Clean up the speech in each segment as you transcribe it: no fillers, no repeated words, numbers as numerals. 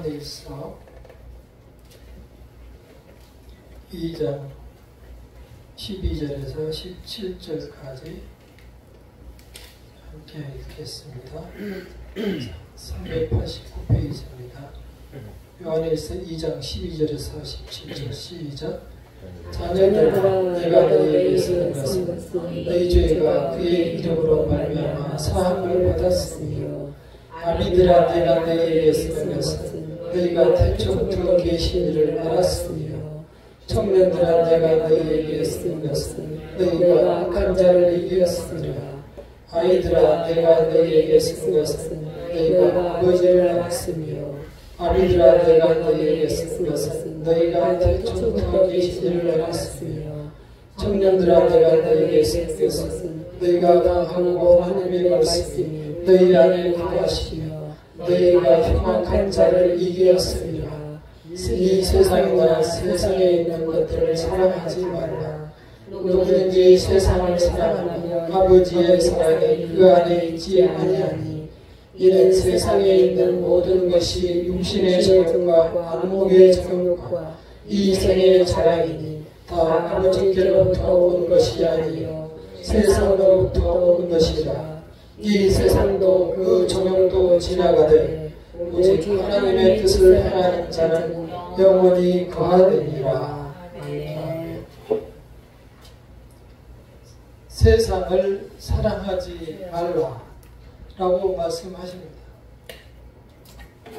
요한일서 2장 12절에서 17절까지 함께 읽겠습니다. 389페이지입니다. 요한일서 2장 12절에서 17절 시작. 자녀들아, 내가 너희에게 쓰는 것은 너희 죄가 그의 이름으로 말미암아 사함을 받았으며, 아비들아, 내가 너희에게 쓰는 것은 너희가 태초부터 계신 일을 알았으며, 청년들아, 내가 너희에게 쓰는 것은 너희가 악한 자를 이겼으리라. 아이들아, 내가 너희에게 쓰는 것은 너희가 아버지를 알았으며, 아비들아, 내가 너희에게 쓰는 것은 너희가 태초부터 계신 일을 알았으며, 청년들아, 내가 너희에게 쓰는 것은 너희가 강하고 하나님의 말씀이 너희 안에 거하시며 너희가 흉악한 자를 이기었으리라. 이 세상이나 세상에 있는 것들을 사랑하지 말라. 누구든지 세상을 사랑하면 아버지의 사랑이 그 안에 있지 아니하니, 이는 세상에 있는 모든 것이 육신의 정욕과 안목의 정욕과 이 생의 자랑이니 다 아버지께로부터 온 것이 아니요 세상으로부터 온 것이라. 이 세상도 그 정욕도 지나가되 오직 하나님의 뜻을 행하는 자는 영원히 거하느니라. 세상을 사랑하지 말라 라고 말씀하십니다.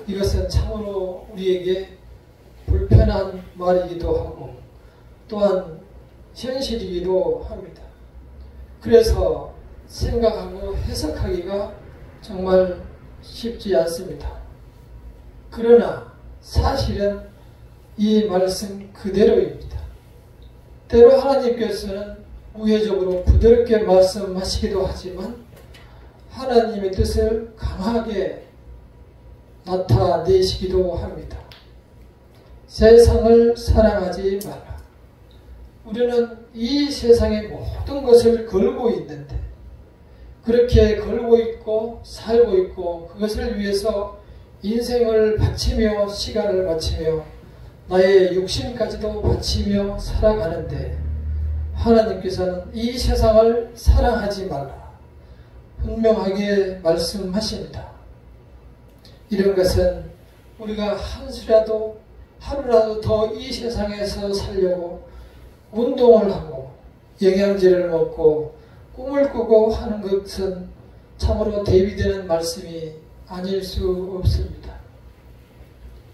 이것은 참으로 우리에게 불편한 말이기도 하고 또한 현실이기도 합니다. 그래서 생각하고 해석하기가 정말 쉽지 않습니다. 그러나 사실은 이 말씀 그대로입니다. 때로 하나님께서는 우회적으로 부드럽게 말씀하시기도 하지만 하나님의 뜻을 강하게 나타내시기도 합니다. 세상을 사랑하지 마라. 우리는 이 세상의 모든 것을 걸고 있는데, 그렇게 걸고 있고 살고 있고 그것을 위해서 인생을 바치며 시간을 바치며 나의 육신까지도 바치며 살아가는데, 하나님께서는 이 세상을 사랑하지 말라 분명하게 말씀하십니다. 이런 것은 우리가 한시라도 하루라도 더 이 세상에서 살려고 운동을 하고 영양제를 먹고 꿈을 꾸고 하는 것은 참으로 대비되는 말씀이 아닐 수 없습니다.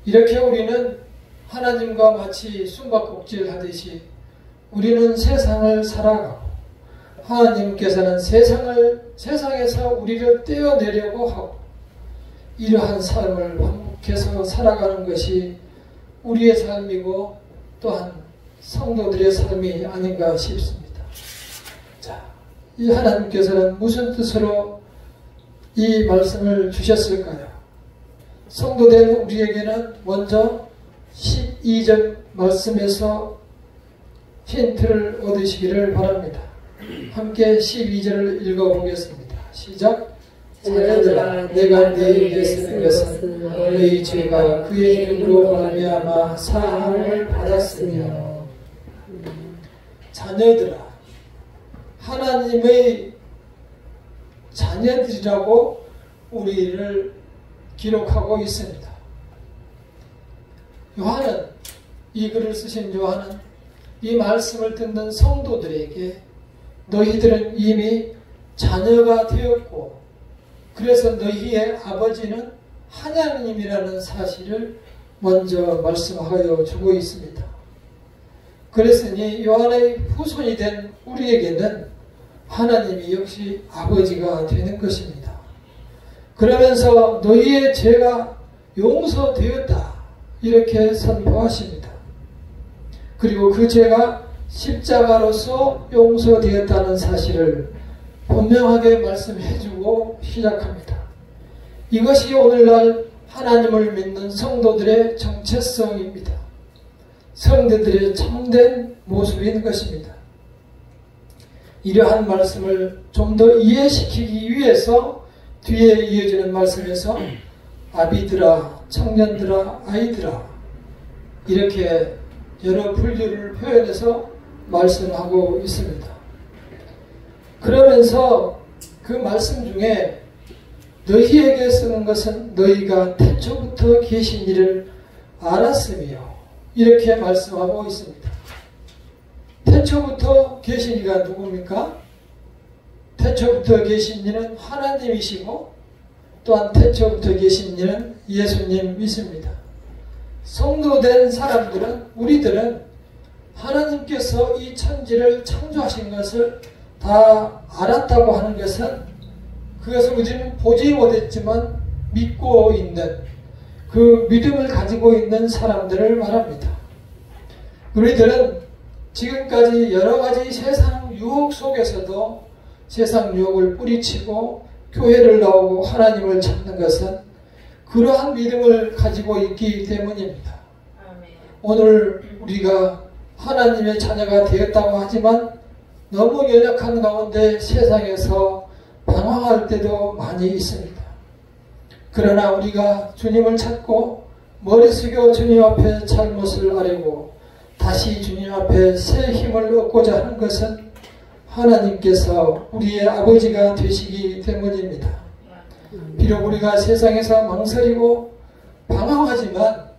이렇게 우리는 하나님과 마치 숨바꼭질 하듯이 우리는 세상을 살아가고 하나님께서는 세상에서 우리를 떼어내려고 하고, 이러한 삶을 반복해서 살아가는 것이 우리의 삶이고 또한 성도들의 삶이 아닌가 싶습니다. 자, 이 하나님께서는 무슨 뜻으로 이 말씀을 주셨을까요? 성도된 우리에게는 먼저 12절 말씀에서 힌트를 얻으시기를 바랍니다. 함께 12절을 읽어보겠습니다. 시작. 자녀들아, 내가 너희에게 쓰는 것은 너희 죄가 그의 이름으로 말미암아 사함을 받았으며. 자녀들아, 하나님의 자녀들이라고 우리를 기록하고 있습니다. 요한은, 이 글을 쓰신 요한은 이 말씀을 듣는 성도들에게 너희들은 이미 자녀가 되었고 그래서 너희의 아버지는 하나님이라는 사실을 먼저 말씀하여 주고 있습니다. 그랬으니 요한의 후손이 된 우리에게는 하나님이 역시 아버지가 되는 것입니다. 그러면서 너희의 죄가 용서되었다 이렇게 선포하십니다. 그리고 그 죄가 십자가로서 용서되었다는 사실을 분명하게 말씀해주고 시작합니다. 이것이 오늘날 하나님을 믿는 성도들의 정체성입니다. 성도들의 참된 모습인 것입니다. 이러한 말씀을 좀 더 이해시키기 위해서 뒤에 이어지는 말씀에서 아비들아, 청년들아, 아이들아, 이렇게 여러 분류를 표현해서 말씀하고 있습니다. 그러면서 그 말씀 중에 너희에게 쓰는 것은 너희가 태초부터 계신 이를 알았으며, 이렇게 말씀하고 있습니다. 태초부터 계신 이가 누굽니까? 태초부터 계신 이는 하나님이시고, 또한 태초부터 계신 이는 예수님이십니다. 성도된 사람들은, 우리들은 하나님께서 이 천지를 창조하신 것을 다 알았다고 하는 것은, 그것을 우리는 보지 못했지만 믿고 있는, 그 믿음을 가지고 있는 사람들을 말합니다. 우리들은 지금까지 여러 가지 세상 유혹 속에서도 세상 유혹을 뿌리치고 교회를 나오고 하나님을 찾는 것은 그러한 믿음을 가지고 있기 때문입니다. 오늘 우리가 하나님의 자녀가 되었다고 하지만 너무 연약한 가운데 세상에서 방황할 때도 많이 있습니다. 그러나 우리가 주님을 찾고 머리 숙여 주님 앞에 잘못을 아뢰고 다시 주님 앞에 새 힘을 얻고자 하는 것은 하나님께서 우리의 아버지가 되시기 때문입니다. 비록 우리가 세상에서 망설이고 방황하지만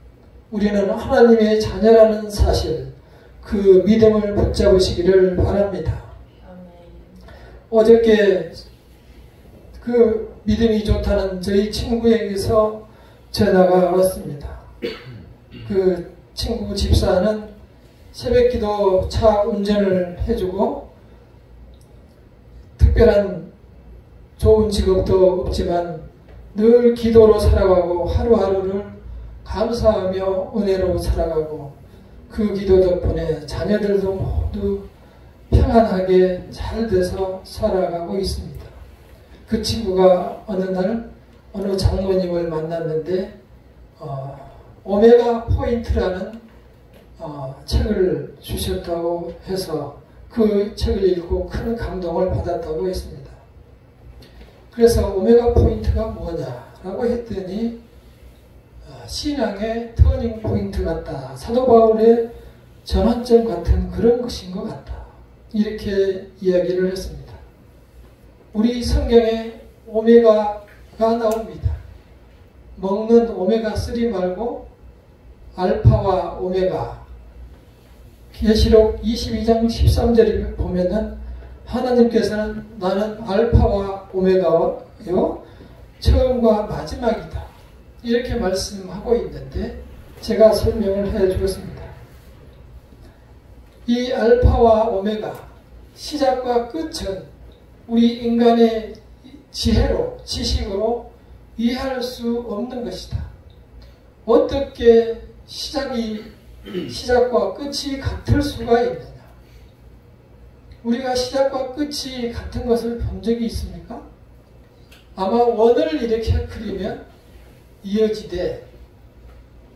우리는 하나님의 자녀라는 사실, 그 믿음을 붙잡으시기를 바랍니다. 어저께 그 믿음이 좋다는 저희 친구에게서 전화가 왔습니다. 그 친구 집사는 새벽기도 차 운전을 해주고 특별한 좋은 직업도 없지만 늘 기도로 살아가고 하루하루를 감사하며 은혜로 살아가고, 그 기도 덕분에 자녀들도 모두 평안하게 잘 돼서 살아가고 있습니다. 그 친구가 어느 날 어느 장로님을 만났는데 오메가 포인트라는 책을 주셨다고 해서 그 책을 읽고 큰 감동을 받았다고 했습니다. 그래서 오메가 포인트가 뭐냐라고 했더니 신앙의 터닝 포인트 같다, 사도 바울의 전환점 같은 그런 것인 것 같다, 이렇게 이야기를 했습니다. 우리 성경에 오메가가 나옵니다. 먹는 오메가3 말고 알파와 오메가, 계시록 22장 13절에 보면은 하나님께서는 나는 알파와 오메가요, 처음과 마지막이다, 이렇게 말씀하고 있는데 제가 설명을 해 주겠습니다. 이 알파와 오메가, 시작과 끝은 우리 인간의 지혜로, 지식으로 이해할 수 없는 것이다. 어떻게 시작과 끝이 같을 수가 있느냐? 우리가 시작과 끝이 같은 것을 본 적이 있습니까? 아마 원을 이렇게 그리면 이어지되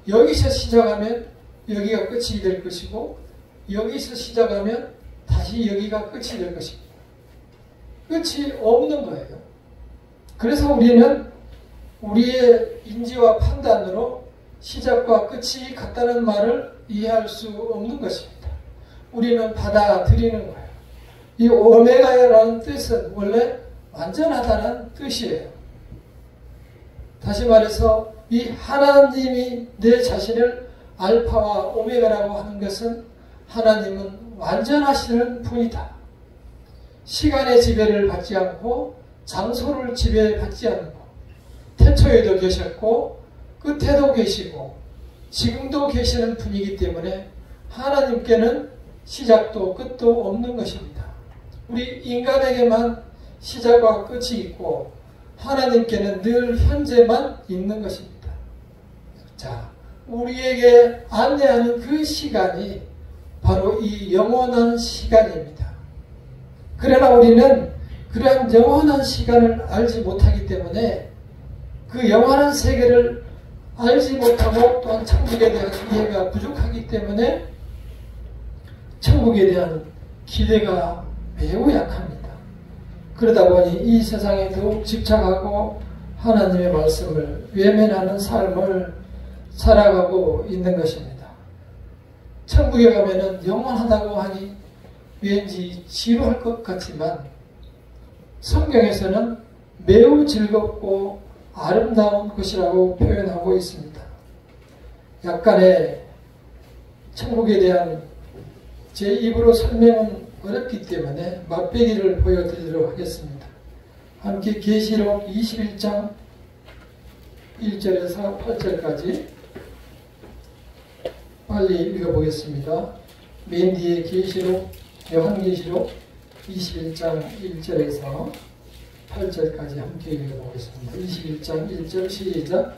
여기서 시작하면 여기가 끝이 될 것이고 여기서 시작하면 다시 여기가 끝이 될 것입니다. 끝이 없는 거예요. 그래서 우리는 우리의 인지와 판단으로 시작과 끝이 같다는 말을 이해할 수 없는 것입니다. 우리는 받아들이는 거예요. 이 오메가라는 뜻은 원래 완전하다는 뜻이에요. 다시 말해서 이 하나님이 내 자신을 알파와 오메가라고 하는 것은 하나님은 완전하시는 분이다. 시간의 지배를 받지 않고 장소를 지배받지 않고 태초에도 계셨고 끝에도 계시고 지금도 계시는 분이기 때문에 하나님께는 시작도 끝도 없는 것입니다. 우리 인간에게만 시작과 끝이 있고 하나님께는 늘 현재만 있는 것입니다. 자, 우리에게 안내하는 그 시간이 바로 이 영원한 시간입니다. 그러나 우리는 그러한 영원한 시간을 알지 못하기 때문에 그 영원한 세계를 알지 못하고 또한 천국에 대한 이해가 부족하기 때문에 천국에 대한 기대가 매우 약합니다. 그러다 보니 이 세상에 더욱 집착하고 하나님의 말씀을 외면하는 삶을 살아가고 있는 것입니다. 천국에 가면은 영원하다고 하니 왠지 지루할 것 같지만 성경에서는 매우 즐겁고 아름다운 것이라고 표현하고 있습니다. 약간의 천국에 대한 제 입으로 설명은 어렵기 때문에 맛배기를 보여드리도록 하겠습니다. 함께 계시록 21장 1절에서 8절까지 빨리 읽어보겠습니다. 맨 뒤에 계시록, 요한계시록 21장 1절에서 8절까지 함께 읽어보겠습니다. 21장 1절 시작.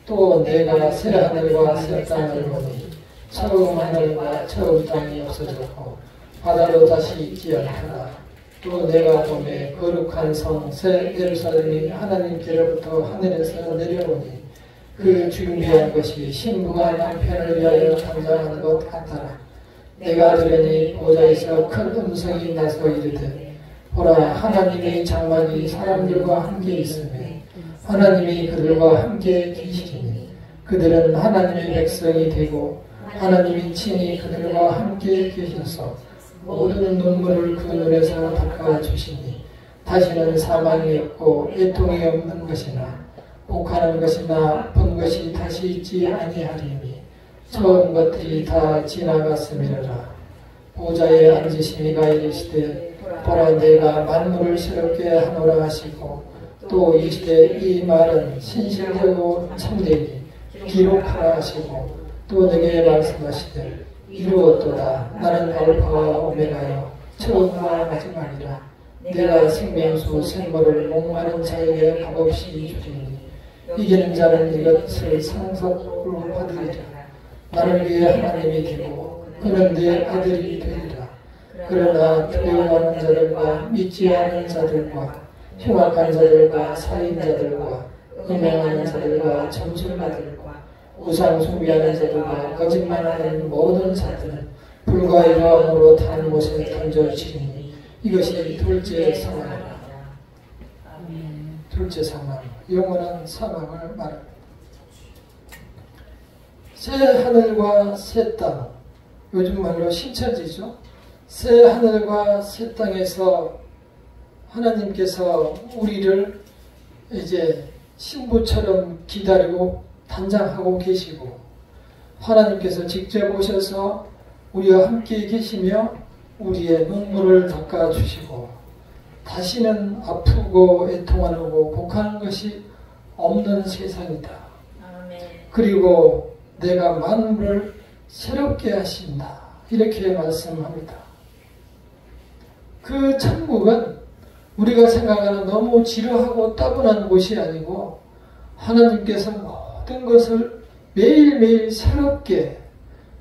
또 내가 새 하늘과 새 땅을 보니 처음 하늘과 처음 땅이 없어졌고 바다도 다시 있지 않더라. 또 내가 보매 거룩한 성 새 예루살렘이 하나님께로부터 하늘에서 내려오니 그 준비한 것이 신부가 남편을 위하여 단장한 것 같더라. 내가 들으니 보좌에서 큰 음성이 나서 이르되 보라, 하나님의 장막이 사람들과 함께 있으며 하나님이 그들과 함께 계시리니 그들은 하나님의 백성이 되고 하나님이 친히 그들과 함께 계셔서 모든 눈물을 그 눈에서 닦아주시니 다시는 사망이 없고 애통이 없는 것이나 복하는 것이나 아픈 것이 다시 있지 아니하리니 처음 것들이 다 지나갔음이라. 보좌에 앉으시니가 이르시되 보라, 내가 만물을 새롭게 하노라 하시고 또 이르시되 이 말은 신실되고 참되니 기록하라 하시고 또 내게 말씀하시되 이루었도다. 나는 알파와 오메가요 처음과 마지막이라. 내가 생명수 생물을 목마른 자에게 값없이 주리니 이기는 자는 이것을 상속으로 받으리라. 나를 위해 하나님이 되고 그는 내 아들이 되리라. 그러나 두려워하는 자들과 믿지 않은 자들과 흉악한 자들과 살인자들과 음행하는 자들과 점술가들과 우상 숭배하는 자들과 거짓말하는 모든 자들은 불과 이러함으로 다른 곳에 던져지니 이것이 둘째 사망이라. 둘째 사망, 영원한 사망을 말합니다. 새 하늘과 새 땅, 요즘 말로 신천지죠. 새 하늘과 새 땅에서 하나님께서 우리를 이제 신부처럼 기다리고 단장하고 계시고 하나님께서 직접 오셔서 우리와 함께 계시며 우리의 눈물을 닦아주시고 다시는 아프고 애통하고 곡하는 것이 없는 세상이다. 그리고 내가 만물을 새롭게 하신다. 이렇게 말씀합니다. 그 천국은 우리가 생각하는 너무 지루하고 따분한 곳이 아니고 하나님께서 모든 것을 매일매일 새롭게,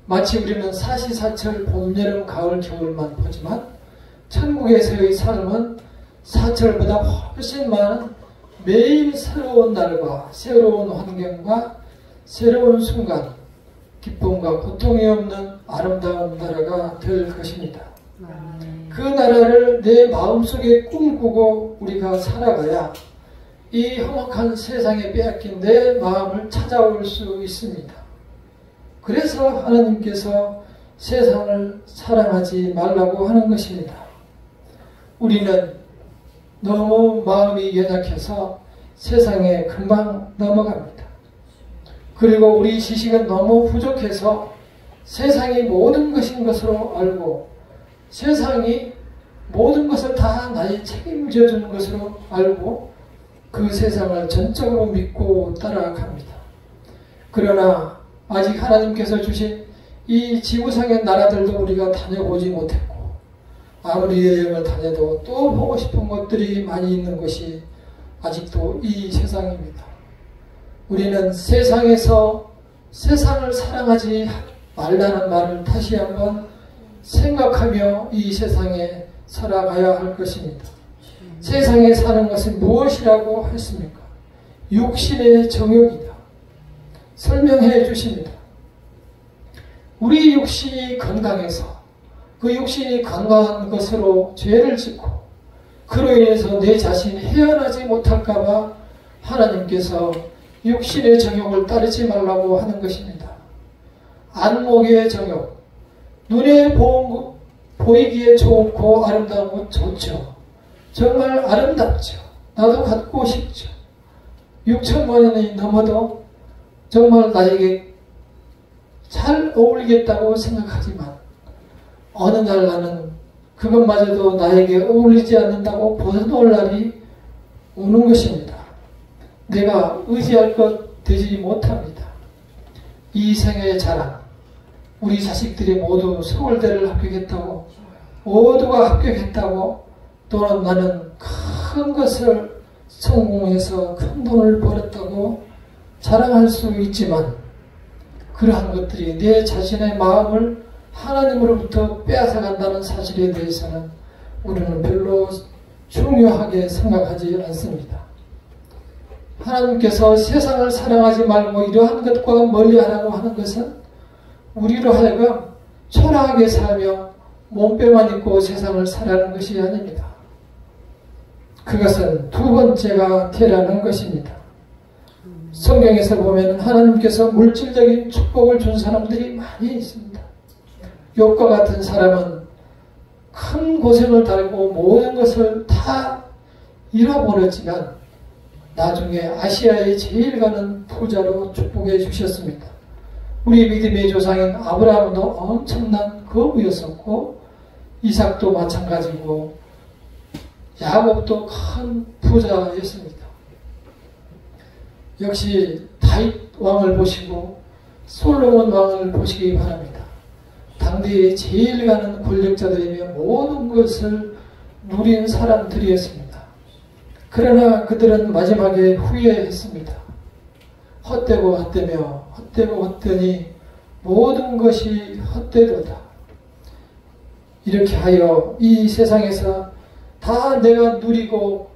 마치 우리는 사시사철 봄, 여름, 가을, 겨울만 보지만 천국에서의 삶은 사철보다 훨씬 많은 매일 새로운 날과 새로운 환경과 새로운 순간, 기쁨과 고통이 없는 아름다운 나라가 될 것입니다. 그 나라를 내 마음속에 꿈꾸고 우리가 살아가야 이 험악한 세상에 빼앗긴 내 마음을 찾아올 수 있습니다. 그래서 하나님께서 세상을 사랑하지 말라고 하는 것입니다. 우리는 너무 마음이 연약해서 세상에 금방 넘어갑니다. 그리고 우리 지식은 너무 부족해서 세상이 모든 것인 것으로 알고 세상이 모든 것을 다 나의 책임져 주는 것으로 알고 그 세상을 전적으로 믿고 따라갑니다. 그러나 아직 하나님께서 주신 이 지구상의 나라들도 우리가 다녀보지 못했고 아무리 여행을 다녀도 또 보고 싶은 것들이 많이 있는 것이 아직도 이 세상입니다. 우리는 세상에서 세상을 사랑하지 말라는 말을 다시 한번 생각하며 이 세상에 살아가야 할 것입니다. 세상에 사는 것은 무엇이라고 했습니까? 육신의 정욕이다. 설명해 주십니다. 우리 육신이 건강해서 그 육신이 건강한 것으로 죄를 짓고 그로 인해서 내 자신이 헤어나지 못할까봐 하나님께서 육신의 정욕을 따르지 말라고 하는 것입니다. 안목의 정욕, 눈에 보이기에 좋고 아름다운 것 좋죠. 정말 아름답죠. 나도 갖고 싶죠. 6천만 원이 넘어도 정말 나에게 잘 어울리겠다고 생각하지만 어느 날 나는 그것마저도 나에게 어울리지 않는다고 벗어놓을 날이 오는 것입니다. 내가 의지할 것 되지 못합니다. 이 생애의 자랑, 우리 자식들이 모두 서울대를 합격했다고, 모두가 합격했다고, 또는 나는 큰 것을 성공해서 큰 돈을 벌었다고 자랑할 수 있지만 그러한 것들이 내 자신의 마음을 하나님으로부터 빼앗아 간다는 사실에 대해서는 우리는 별로 중요하게 생각하지 않습니다. 하나님께서 세상을 사랑하지 말고 이러한 것과 멀리하라고 하는 것은 우리로 하여금 초라하게 살며 몸빼만 입고 세상을 살아가는 것이 아닙니다. 그것은 두 번째가 되라는 것입니다. 성경에서 보면 하나님께서 물질적인 축복을 준 사람들이 많이 있습니다. 욥과 같은 사람은 큰 고생을 달고 모든 것을 다 잃어버렸지만 나중에 아시아에 제일 가는 부자로 축복해 주셨습니다. 우리 믿음의 조상인 아브라함도 엄청난 거부였었고 이삭도 마찬가지고 야곱도 큰 부자였습니다. 역시 다윗 왕을 보시고 솔로몬 왕을 보시기 바랍니다. 당대에 제일 가는 권력자들이며 모든 것을 누린 사람들이었습니다. 그러나 그들은 마지막에 후회했습니다. 헛되고 헛되며 헛되고 헛되니 모든 것이 헛되도다. 이렇게 하여 이 세상에서 다 내가 누리고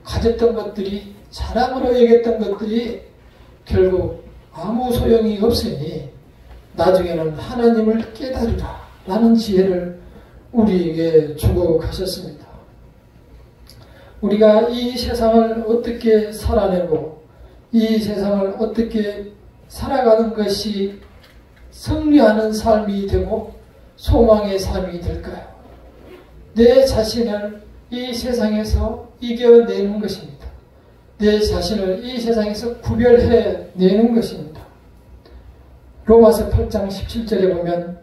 가졌던 것들이 자랑으로 여겼던 것들이 결국 아무 소용이 없으니 나중에는 하나님을 깨달으라 라는 지혜를 우리에게 주고 가셨습니다. 우리가 이 세상을 어떻게 살아내고 이 세상을 어떻게 살아가는 것이 승리하는 삶이 되고 소망의 삶이 될까요? 내 자신을 이 세상에서 이겨내는 것입니다. 내 자신을 이 세상에서 구별해내는 것입니다. 로마서 8장 17절에 보면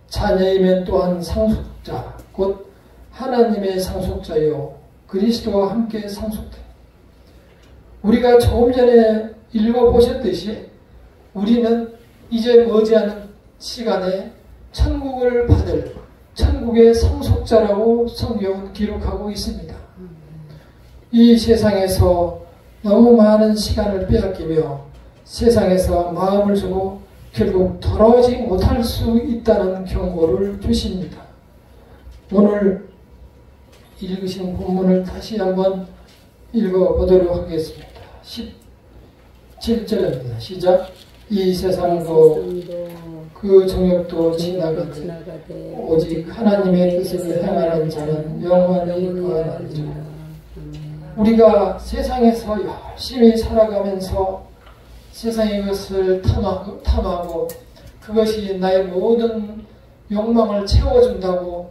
자녀이면 또한 상속자 곧 하나님의 상속자요 그리스도와 함께 상속된 우리가 조금 전에 읽어보셨듯이 우리는 이제 머지않은 시간에 천국을 받을 천국의 상속자라고 성경은 기록하고 있습니다. 이 세상에서 너무 많은 시간을 빼앗기며 세상에서 마음을 주고 결국 돌아오지 못할 수 있다는 경고를 주십니다. 오늘 읽으신 본문을 다시 한번 읽어보도록 하겠습니다. 17절입니다. 시작. 이 세상도 그 정욕도 지나가되 오직 하나님의 뜻을 행하는 자는 영원히 거하리라. 우리가 세상에서 열심히 살아가면서 세상의 것을 탐하고 그것이 나의 모든 욕망을 채워준다고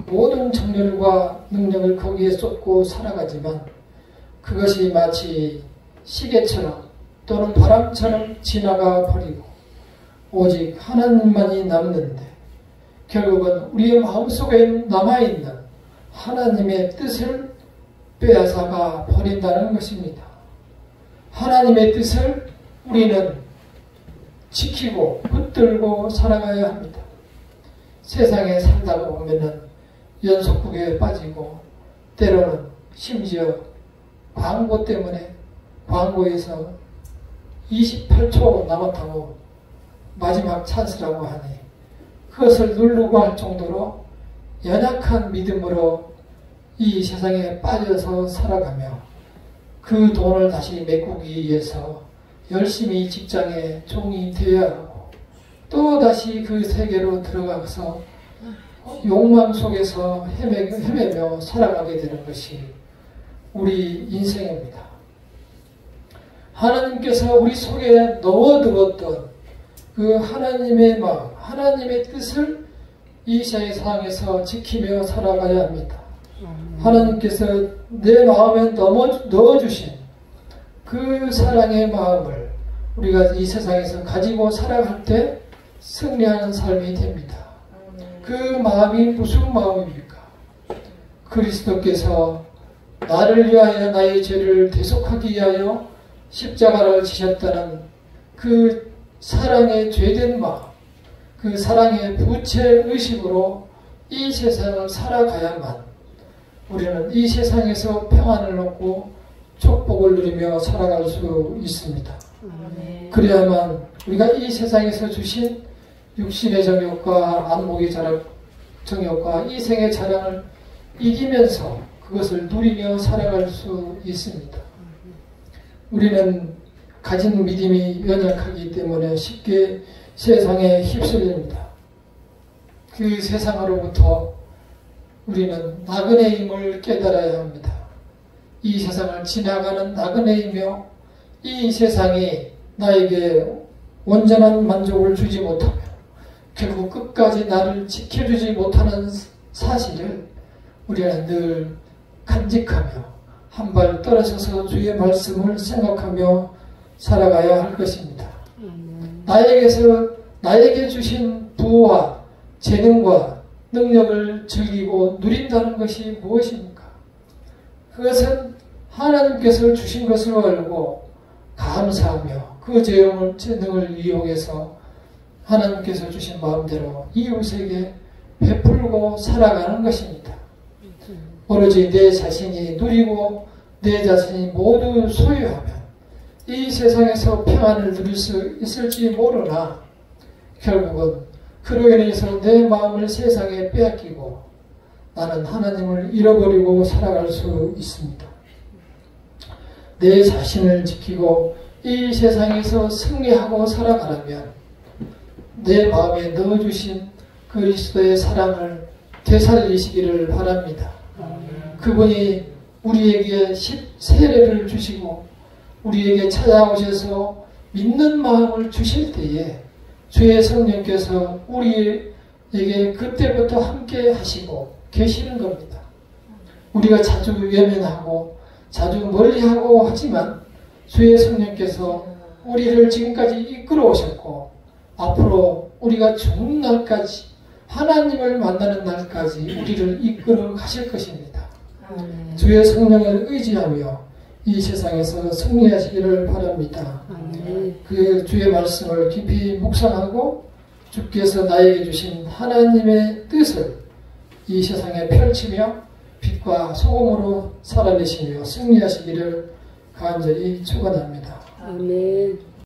모든 정열과 능력을 거기에 쏟고 살아가지만 그것이 마치 시계처럼 또는 바람처럼 지나가 버리고 오직 하나님만이 남는데 결국은 우리의 마음속에 남아있는 하나님의 뜻을 빼앗아가 버린다는 것입니다. 하나님의 뜻을 우리는 지키고 붙들고 살아가야 합니다. 세상에 살다가 보면은 연속국에 빠지고 때로는 심지어 광고 때문에 광고에서 28초 남았다고 마지막 찬스라고 하니 그것을 누르고 할 정도로 연약한 믿음으로 이 세상에 빠져서 살아가며 그 돈을 다시 메꾸기 위해서 열심히 직장에 종이 되어야 하고 또 다시 그 세계로 들어가서 욕망 속에서 헤매며 살아가게 되는 것이 우리 인생입니다. 하나님께서 우리 속에 넣어두었던 그 하나님의 마음, 하나님의 뜻을 이 세상에서 지키며 살아가야 합니다. 하나님께서 내 마음에 넣어주신 그 사랑의 마음을 우리가 이 세상에서 가지고 살아갈 때 승리하는 삶이 됩니다. 그 마음이 무슨 마음입니까? 그리스도께서 나를 위하여 나의 죄를 대속하기 위하여 십자가를 지셨다는 그 사랑의 죄된 마음, 그 사랑의 부채의식으로 이 세상을 살아가야만 우리는 이 세상에서 평안을 얻고 축복을 누리며 살아갈 수 있습니다. 그래야만 우리가 이 세상에서 주신 육신의 정욕과 안목의 정욕과 이생의 자랑을 이기면서 그것을 누리며 살아갈 수 있습니다. 우리는 가진 믿음이 연약하기 때문에 쉽게 세상에 휩쓸립니다. 그 세상으로부터 우리는 나그네의 힘을 깨달아야 합니다. 이 세상을 지나가는 나그네이며 이 세상이 나에게 온전한 만족을 주지 못하며 결국 끝까지 나를 지켜주지 못하는 사실을 우리는 늘 간직하며 한 발 떨어져서 주의 말씀을 생각하며 살아가야 할 것입니다. 나에게 주신 부와 재능과 능력을 즐기고 누린다는 것이 무엇입니까? 그것은 하나님께서 주신 것을 알고 감사하며 그 재능을 이용해서 하나님께서 주신 마음대로 이웃에게 베풀고 살아가는 것입니다. 오로지 내 자신이 누리고 내 자신이 모두 소유하면 이 세상에서 평안을 누릴 수 있을지 모르나 결국은 그로 인해서 내 마음을 세상에 빼앗기고 나는 하나님을 잃어버리고 살아갈 수 있습니다. 내 자신을 지키고 이 세상에서 승리하고 살아가려면 내 마음에 넣어주신 그리스도의 사랑을 되살리시기를 바랍니다. 그분이 우리에게 세례를 주시고 우리에게 찾아오셔서 믿는 마음을 주실 때에 주의 성령께서 우리에게 그때부터 함께 하시고 계시는 겁니다. 우리가 자주 외면하고 자주 멀리하고 하지만 주의 성령께서 우리를 지금까지 이끌어 오셨고 앞으로 우리가 죽는 날까지 하나님을 만나는 날까지 우리를 이끌어 가실 것입니다. 주의 성령을 의지하며 이 세상에서 승리하시기를 바랍니다. 그 주의 말씀을 깊이 묵상하고 주께서 나에게 주신 하나님의 뜻을 이 세상에 펼치며 빛과 소금으로 살아내시며 승리하시기를 간절히 축원합니다. 아멘.